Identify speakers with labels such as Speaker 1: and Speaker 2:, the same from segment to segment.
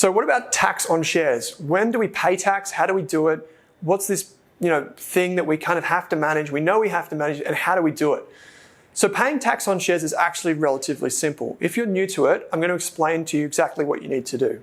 Speaker 1: So what about tax on shares? When do we pay tax? How do we do it? What's this thing that we kind of have to manage? We know we have to manage it, and how do we do it? So paying tax on shares is actually relatively simple. If you're new to it, I'm going to explain to you exactly what you need to do.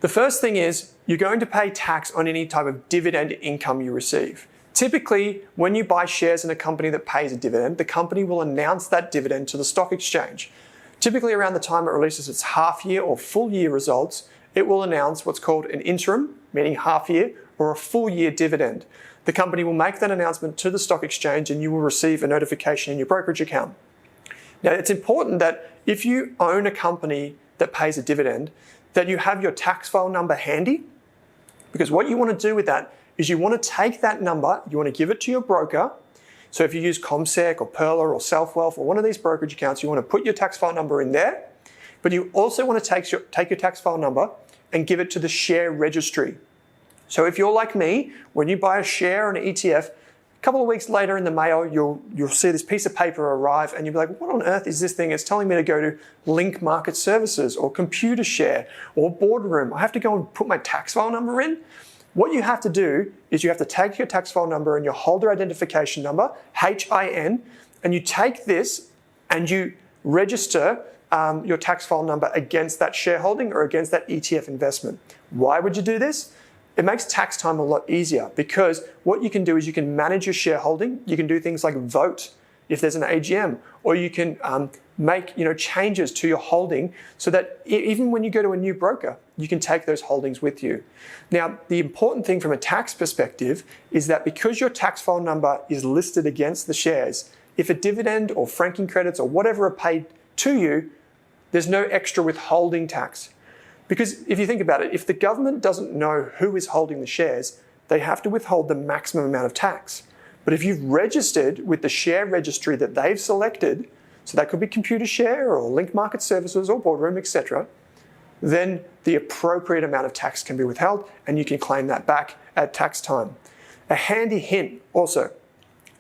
Speaker 1: The first thing is you're going to pay tax on any type of dividend income you receive. Typically, when you buy shares in a company that pays a dividend, the company will announce that dividend to the stock exchange. Typically around the time it releases its half-year or full-year results, it will announce what's called an interim, meaning half-year, or a full-year dividend. The company will make that announcement to the stock exchange and you will receive a notification in your brokerage account. Now, it's important that if you own a company that pays a dividend, that you have your tax file number handy, because what you want to do with that is you want to take that number, you want to give it to your broker. So if you use CommSec or Perla or SelfWealth or one of these brokerage accounts, you want to put your tax file number in there, but you also want to take your tax file number and give it to the share registry. So if you're like me, when you buy a share on an ETF, a couple of weeks later in the mail, you'll see this piece of paper arrive and you'll be like, what on earth is this thing? It's telling me to go to Link Market Services or Computershare or Boardroom. I have to go and put my tax file number in. What you have to do is you have to take your tax file number and your holder identification number, HIN, and you take this and you register your tax file number against that shareholding or against that ETF investment. Why would you do this? It makes tax time a lot easier because what you can do is you can manage your shareholding. You can do things like vote if there's an AGM, or you can make changes to your holding so that even when you go to a new broker, you can take those holdings with you. Now, the important thing from a tax perspective is that because your tax file number is listed against the shares, if a dividend or franking credits or whatever are paid to you, there's no extra withholding tax. Because if you think about it, if the government doesn't know who is holding the shares, they have to withhold the maximum amount of tax. But if you've registered with the share registry that they've selected, so that could be Computershare or Link Market Services or Boardroom, etc., then the appropriate amount of tax can be withheld and you can claim that back at tax time. A handy hint also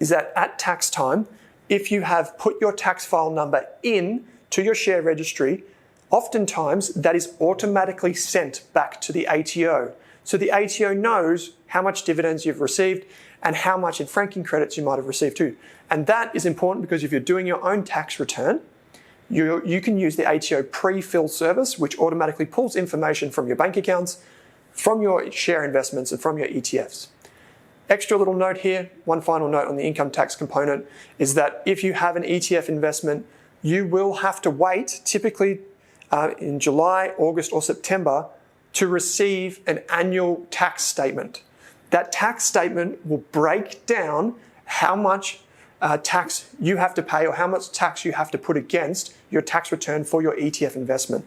Speaker 1: is that at tax time, if you have put your tax file number in to your share registry, oftentimes that is automatically sent back to the ATO. So the ATO knows how much dividends you've received and how much in franking credits you might have received too. And that is important because if you're doing your own tax return, you can use the ATO pre-fill service, which automatically pulls information from your bank accounts, from your share investments, and from your ETFs. Extra little note here, one final note on the income tax component, is that if you have an ETF investment, you will have to wait, typically in July, August, or September, to receive an annual tax statement. That tax statement will break down how much tax you have to pay or how much tax you have to put against your tax return for your ETF investment.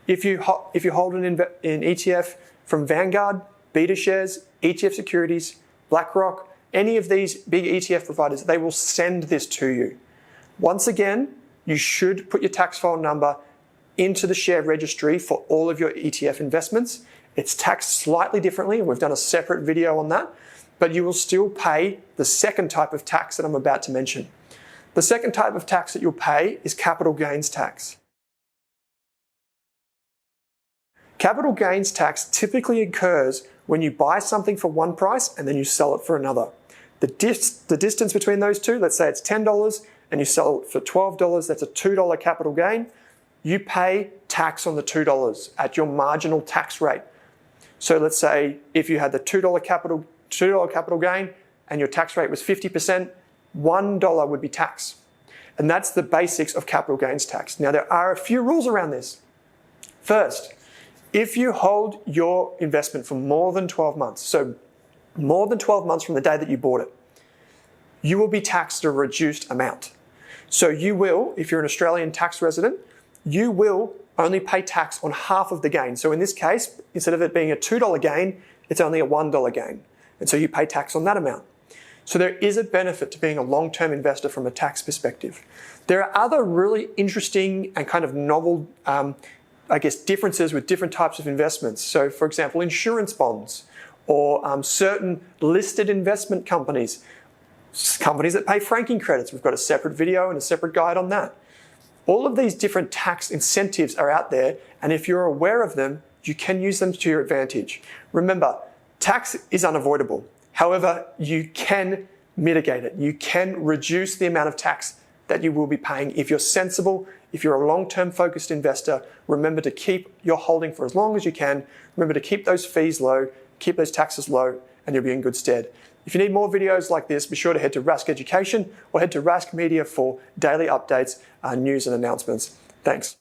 Speaker 1: If you hold an ETF from Vanguard, BetaShares, ETF Securities, BlackRock, any of these big ETF providers, they will send this to you. Once again, you should put your tax file number into the share registry for all of your ETF investments. It's taxed slightly differently, and we've done a separate video on that, but you will still pay the second type of tax that I'm about to mention. The second type of tax that you'll pay is capital gains tax. Capital gains tax typically occurs when you buy something for one price and then you sell it for another. The distance between those two, let's say it's $10 and you sell it for $12, that's a $2 capital gain. You pay tax on the $2 at your marginal tax rate. So let's say if you had the $2 capital gain and your tax rate was 50%, $1 would be tax. And that's the basics of capital gains tax. Now, there are a few rules around this. First, if you hold your investment for more than 12 months, so more than 12 months from the day that you bought it, you will be taxed a reduced amount. So you will, if you're an Australian tax resident, you will only pay tax on half of the gain. So in this case, instead of it being a $2 gain, it's only a $1 gain. And so you pay tax on that amount. So there is a benefit to being a long-term investor from a tax perspective. There are other really interesting and kind of novel, differences with different types of investments. So for example, insurance bonds or certain listed investment companies that pay franking credits. We've got a separate video and a separate guide on that. All of these different tax incentives are out there, and if you're aware of them, you can use them to your advantage. Remember, tax is unavoidable. However, you can mitigate it. You can reduce the amount of tax that you will be paying. If you're sensible, if you're a long-term focused investor, remember to keep your holding for as long as you can. Remember to keep those fees low, keep those taxes low, and you'll be in good stead. If you need more videos like this, be sure to head to Rask Education or head to Rask Media for daily updates, news and announcements. Thanks.